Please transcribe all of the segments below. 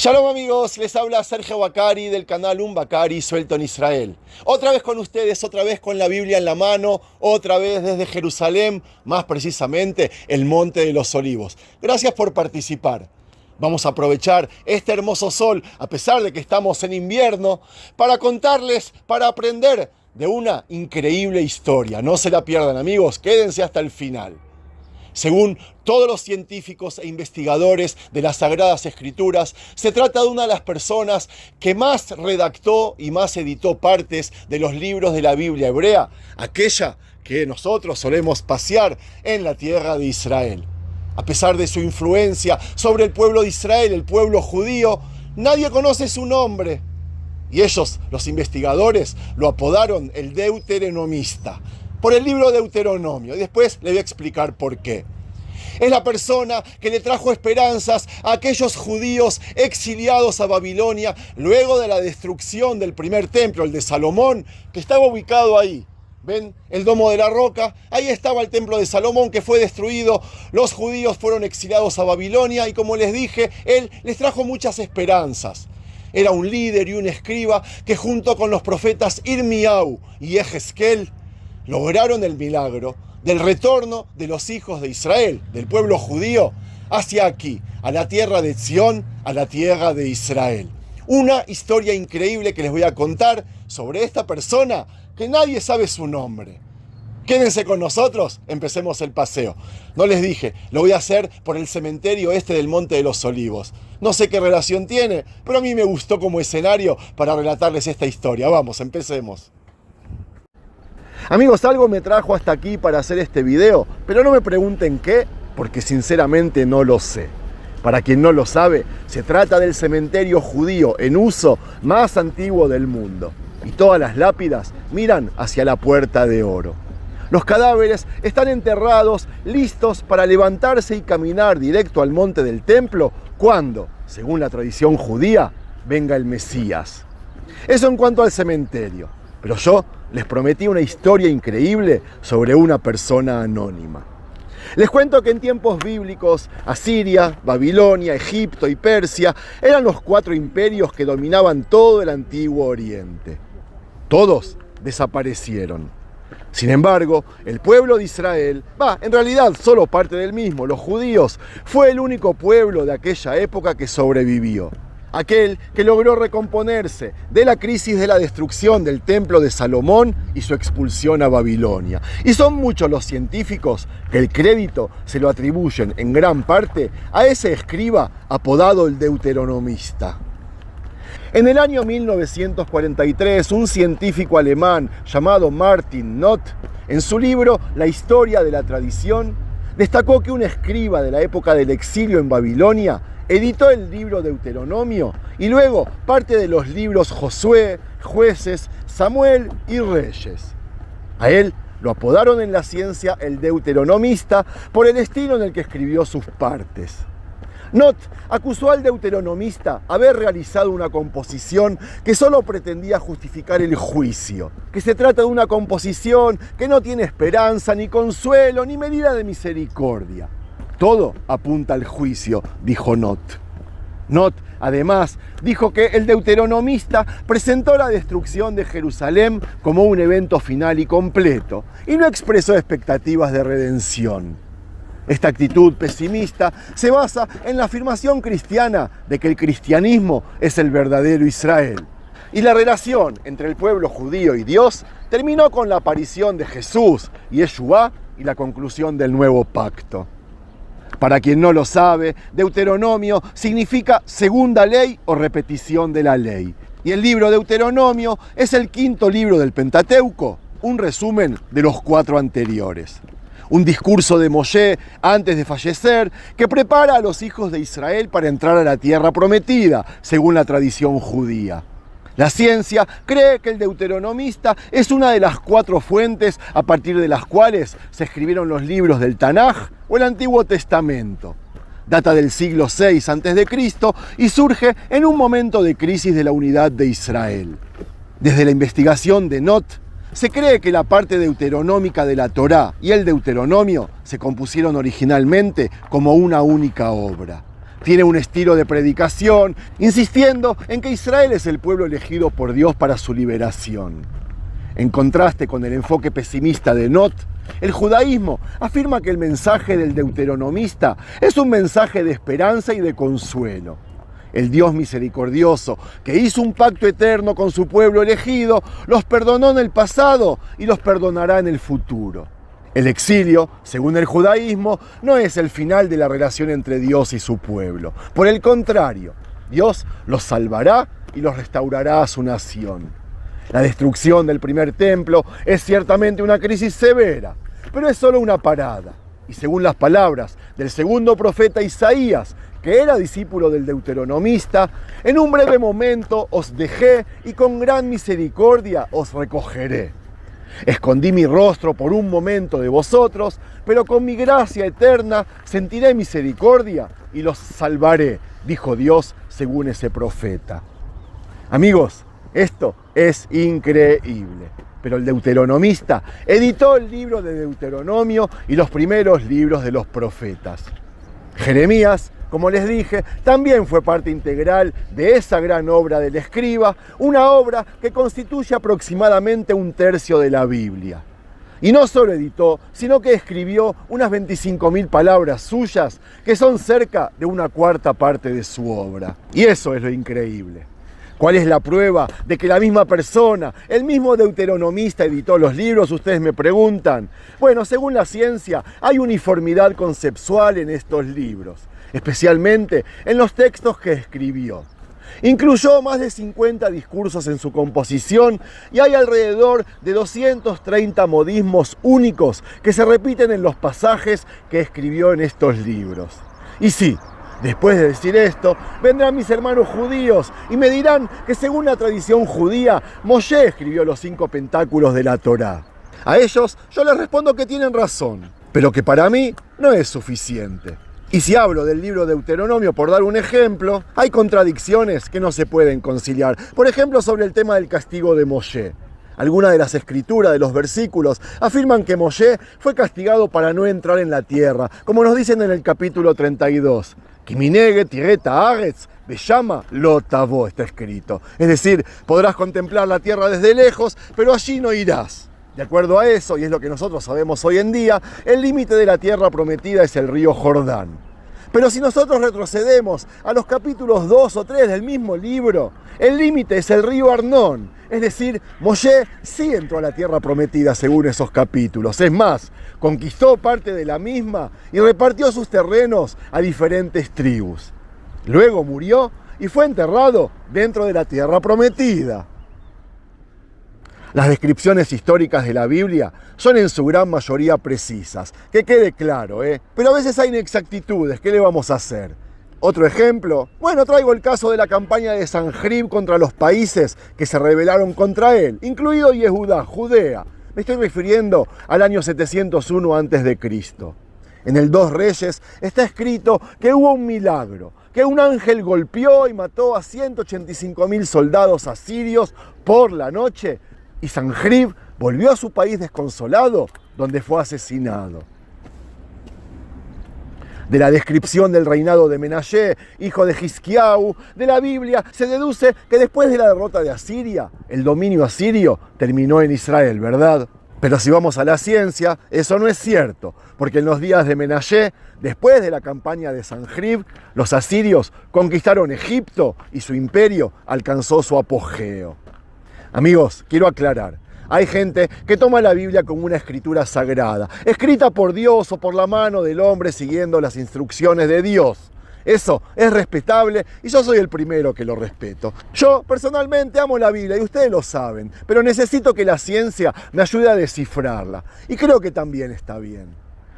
Shalom amigos, les habla Sergio Bacari del canal Un Bacari Suelto en Israel. Otra vez con ustedes, otra vez con la Biblia en la mano, otra vez desde Jerusalén, más precisamente el Monte de los Olivos. Gracias por participar. Vamos a aprovechar este hermoso sol, a pesar de que estamos en invierno, para contarles, para aprender de una increíble historia. No se la pierdan amigos, quédense hasta el final. Según todos los científicos e investigadores de las Sagradas Escrituras, se trata de una de las personas que más redactó y más editó partes de los libros de la Biblia hebrea, aquella que nosotros solemos pasear en la tierra de Israel. A pesar de su influencia sobre el pueblo de Israel, el pueblo judío, nadie conoce su nombre. Y ellos, los investigadores, lo apodaron el Deuteronomista, por el libro Deuteronomio, y después le voy a explicar por qué. Es la persona que le trajo esperanzas a aquellos judíos exiliados a Babilonia luego de la destrucción del primer templo, el de Salomón, que estaba ubicado ahí. ¿Ven el domo de la roca? Ahí estaba el templo de Salomón que fue destruido. Los judíos fueron exiliados a Babilonia y como les dije, él les trajo muchas esperanzas. Era un líder y un escriba que junto con los profetas Irmiau y Ejezquel lograron el milagro del retorno de los hijos de Israel, del pueblo judío, hacia aquí, a la tierra de Sión, a la tierra de Israel. Una historia increíble que les voy a contar sobre esta persona que nadie sabe su nombre. Quédense con nosotros, empecemos el paseo. No les dije, lo voy a hacer por el cementerio este del Monte de los Olivos. No sé qué relación tiene, pero a mí me gustó como escenario para relatarles esta historia. Vamos, empecemos. Amigos, algo me trajo hasta aquí para hacer este video, pero no me pregunten qué, porque sinceramente no lo sé. Para quien no lo sabe, se trata del cementerio judío en uso más antiguo del mundo. Y todas las lápidas miran hacia la Puerta de Oro. Los cadáveres están enterrados, listos para levantarse y caminar directo al monte del templo cuando, según la tradición judía, venga el Mesías. Eso en cuanto al cementerio. Pero yo les prometí una historia increíble sobre una persona anónima. Les cuento que en tiempos bíblicos, Asiria, Babilonia, Egipto y Persia eran los 4 imperios que dominaban todo el antiguo Oriente. Todos desaparecieron. Sin embargo, el pueblo de Israel, en realidad solo parte del mismo, los judíos, fue el único pueblo de aquella época que sobrevivió. Aquel que logró recomponerse de la crisis de la destrucción del templo de Salomón y su expulsión a Babilonia. Y son muchos los científicos que el crédito se lo atribuyen en gran parte a ese escriba apodado el Deuteronomista. En el año 1943, un científico alemán llamado Martin Noth, en su libro La historia de la tradición, destacó que un escriba de la época del exilio en Babilonia editó el libro Deuteronomio y luego parte de los libros Josué, Jueces, Samuel y Reyes. A él lo apodaron en la ciencia el Deuteronomista por el estilo en el que escribió sus partes. Noth acusó al Deuteronomista haber realizado una composición que solo pretendía justificar el juicio, que se trata de una composición que no tiene esperanza, ni consuelo, ni medida de misericordia. Todo apunta al juicio, dijo Noth. Noth, además, dijo que el Deuteronomista presentó la destrucción de Jerusalén como un evento final y completo, y no expresó expectativas de redención. Esta actitud pesimista se basa en la afirmación cristiana de que el cristianismo es el verdadero Israel. Y la relación entre el pueblo judío y Dios terminó con la aparición de Jesús, Yeshua, y la conclusión del nuevo pacto. Para quien no lo sabe, Deuteronomio significa segunda ley o repetición de la ley. Y el libro Deuteronomio es el 5.º libro del Pentateuco, un resumen de los 4 anteriores. Un discurso de Moshe antes de fallecer que prepara a los hijos de Israel para entrar a la tierra prometida, según la tradición judía. La ciencia cree que el Deuteronomista es una de las 4 fuentes a partir de las cuales se escribieron los libros del Tanaj o el Antiguo Testamento. Data del siglo VI a.C. y surge en un momento de crisis de la unidad de Israel. Desde la investigación de Noth, se cree que la parte deuteronómica de la Torá y el Deuteronomio se compusieron originalmente como una única obra. Tiene un estilo de predicación, insistiendo en que Israel es el pueblo elegido por Dios para su liberación. En contraste con el enfoque pesimista de Not, el judaísmo afirma que el mensaje del deuteronomista es un mensaje de esperanza y de consuelo. El Dios misericordioso, que hizo un pacto eterno con su pueblo elegido, los perdonó en el pasado y los perdonará en el futuro. El exilio, según el judaísmo, no es el final de la relación entre Dios y su pueblo. Por el contrario, Dios los salvará y los restaurará a su nación. La destrucción del primer templo es ciertamente una crisis severa, pero es solo una parada. Y según las palabras del segundo profeta Isaías, que era discípulo del deuteronomista, en un breve momento os dejé y con gran misericordia os recogeré. Escondí mi rostro por un momento de vosotros, pero con mi gracia eterna sentiré misericordia y los salvaré, dijo Dios según ese profeta. Amigos, esto es increíble. Pero el deuteronomista editó el libro de Deuteronomio y los primeros libros de los profetas. Jeremías, como les dije, también fue parte integral de esa gran obra del escriba, una obra que constituye aproximadamente un tercio de la Biblia. Y no solo editó, sino que escribió unas 25.000 palabras suyas, que son cerca de una cuarta parte de su obra. Y eso es lo increíble. ¿Cuál es la prueba de que la misma persona, el mismo deuteronomista editó los libros? Ustedes me preguntan. Bueno, según la ciencia, hay uniformidad conceptual en estos libros, especialmente en los textos que escribió. Incluyó más de 50 discursos en su composición y hay alrededor de 230 modismos únicos que se repiten en los pasajes que escribió en estos libros. Y sí, después de decir esto, vendrán mis hermanos judíos y me dirán que según la tradición judía, Moshe escribió los 5 pentáculos de la Torá. A ellos yo les respondo que tienen razón, pero que para mí no es suficiente. Y si hablo del libro de Deuteronomio, por dar un ejemplo, hay contradicciones que no se pueden conciliar. Por ejemplo, sobre el tema del castigo de Moshe. Algunas de las escrituras de los versículos afirman que Moshe fue castigado para no entrar en la tierra, como nos dicen en el capítulo 32. Kiminege tireta aretz beshama lo tavo, está escrito. Es decir, podrás contemplar la tierra desde lejos, pero allí no irás. De acuerdo a eso, y es lo que nosotros sabemos hoy en día, el límite de la tierra prometida es el río Jordán. Pero si nosotros retrocedemos a los capítulos 2 o 3 del mismo libro, el límite es el río Arnón. Es decir, Moshe sí entró a la tierra prometida según esos capítulos. Es más, conquistó parte de la misma y repartió sus terrenos a diferentes tribus. Luego murió y fue enterrado dentro de la tierra prometida. Las descripciones históricas de la Biblia son en su gran mayoría precisas, que quede claro, pero a veces hay inexactitudes, ¿qué le vamos a hacer? Otro ejemplo, traigo el caso de la campaña de Sanjrib contra los países que se rebelaron contra él, incluido Yehudá, Judea. Me estoy refiriendo al año 701 a.C. En el 2 Reyes está escrito que hubo un milagro, que un ángel golpeó y mató a 185.000 soldados asirios por la noche, y Sanjrib volvió a su país desconsolado, donde fue asesinado. De la descripción del reinado de Menashe, hijo de Hizkiau, de la Biblia, se deduce que después de la derrota de Asiria, el dominio asirio terminó en Israel, ¿verdad? Pero si vamos a la ciencia, eso no es cierto, porque en los días de Menashe, después de la campaña de Sanjrib, los asirios conquistaron Egipto y su imperio alcanzó su apogeo. Amigos, quiero aclarar, hay gente que toma la Biblia como una escritura sagrada, escrita por Dios o por la mano del hombre siguiendo las instrucciones de Dios. Eso es respetable y yo soy el primero que lo respeto. Yo personalmente amo la Biblia y ustedes lo saben, pero necesito que la ciencia me ayude a descifrarla. Y creo que también está bien.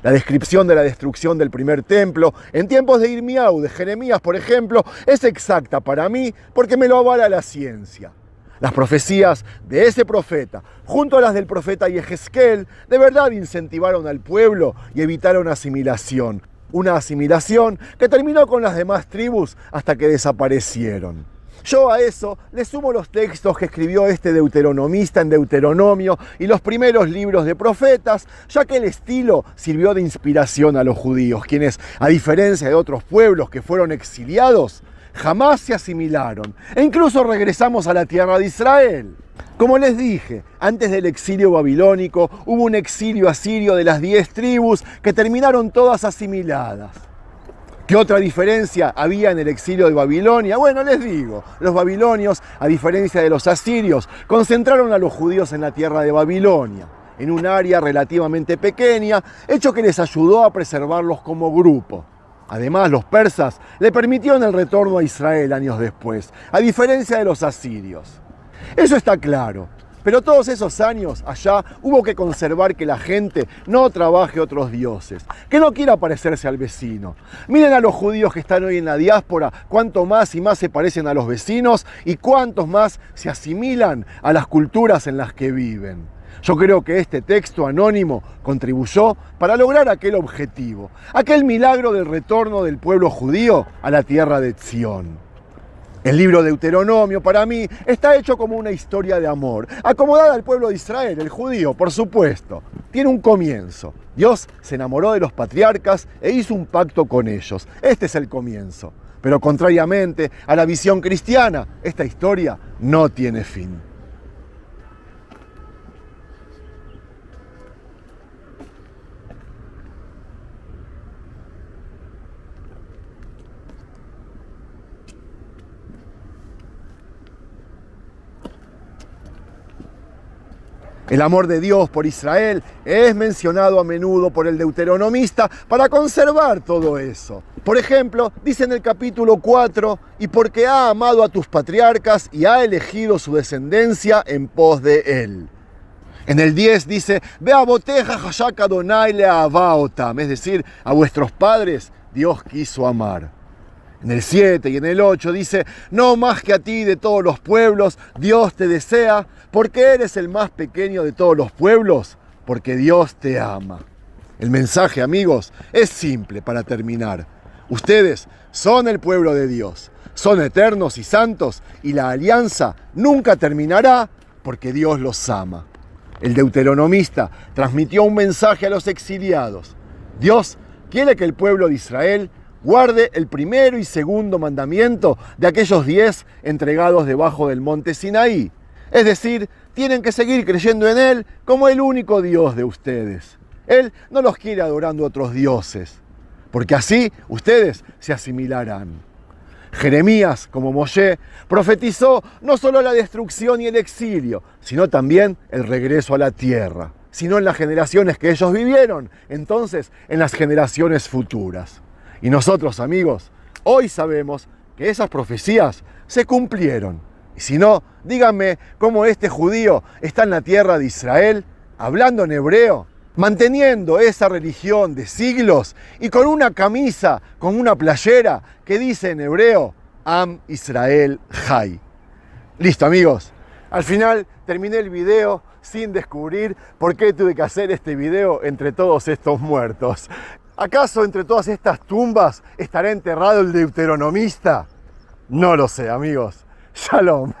La descripción de la destrucción del primer templo en tiempos de Irmiau, de Jeremías, por ejemplo, es exacta para mí porque me lo avala la ciencia. Las profecías de ese profeta, junto a las del profeta Yehezkel, de verdad incentivaron al pueblo y evitaron asimilación. Una asimilación que terminó con las demás tribus hasta que desaparecieron. Yo a eso le sumo los textos que escribió este deuteronomista en Deuteronomio y los primeros libros de profetas, ya que el estilo sirvió de inspiración a los judíos, quienes, a diferencia de otros pueblos que fueron exiliados, jamás se asimilaron e incluso regresamos a la tierra de Israel. Como les dije, antes del exilio babilónico hubo un exilio asirio de las 10 tribus que terminaron todas asimiladas. ¿Qué otra diferencia había en el exilio de Babilonia? Bueno, les digo, los babilonios, a diferencia de los asirios, concentraron a los judíos en la tierra de Babilonia, en un área relativamente pequeña, hecho que les ayudó a preservarlos como grupo. Además, los persas le permitieron el retorno a Israel años después, a diferencia de los asirios. Eso está claro. Pero todos esos años allá hubo que conservar que la gente no trabaje otros dioses, que no quiera parecerse al vecino. Miren a los judíos que están hoy en la diáspora, cuánto más y más se parecen a los vecinos y cuántos más se asimilan a las culturas en las que viven. Yo creo que este texto anónimo contribuyó para lograr aquel objetivo, aquel milagro del retorno del pueblo judío a la tierra de Sión. El libro de Deuteronomio, para mí, está hecho como una historia de amor, acomodada al pueblo de Israel, el judío, por supuesto. Tiene un comienzo. Dios se enamoró de los patriarcas e hizo un pacto con ellos. Este es el comienzo. Pero contrariamente a la visión cristiana, esta historia no tiene fin. El amor de Dios por Israel es mencionado a menudo por el deuteronomista para conservar todo eso. Por ejemplo, dice en el capítulo 4, y porque ha amado a tus patriarcas y ha elegido su descendencia en pos de él. En el 10 dice, ve a boteja hayak Adonai leavaotam, es decir, a vuestros padres Dios quiso amar. En el 7 y en el 8 dice, no más que a ti de todos los pueblos, Dios te desea, porque eres el más pequeño de todos los pueblos, porque Dios te ama. El mensaje, amigos, es simple para terminar. Ustedes son el pueblo de Dios, son eternos y santos, y la alianza nunca terminará porque Dios los ama. El deuteronomista transmitió un mensaje a los exiliados. Dios quiere que el pueblo de Israel guarde el primero y segundo mandamiento de aquellos 10 entregados debajo del monte Sinaí. Es decir, tienen que seguir creyendo en Él como el único Dios de ustedes. Él no los quiere adorando a otros dioses, porque así ustedes se asimilarán. Jeremías, como Moshe, profetizó no solo la destrucción y el exilio, sino también el regreso a la tierra, sino en las generaciones que ellos vivieron, entonces en las generaciones futuras. Y nosotros, amigos, hoy sabemos que esas profecías se cumplieron. Y si no, díganme cómo este judío está en la tierra de Israel, hablando en hebreo, manteniendo esa religión de siglos y con una camisa, con una playera que dice en hebreo, Am Israel Jai. Listo, amigos. Al final terminé el video sin descubrir por qué tuve que hacer este video entre todos estos muertos. ¿Acaso entre todas estas tumbas estará enterrado el deuteronomista? No lo sé, amigos. Shalom.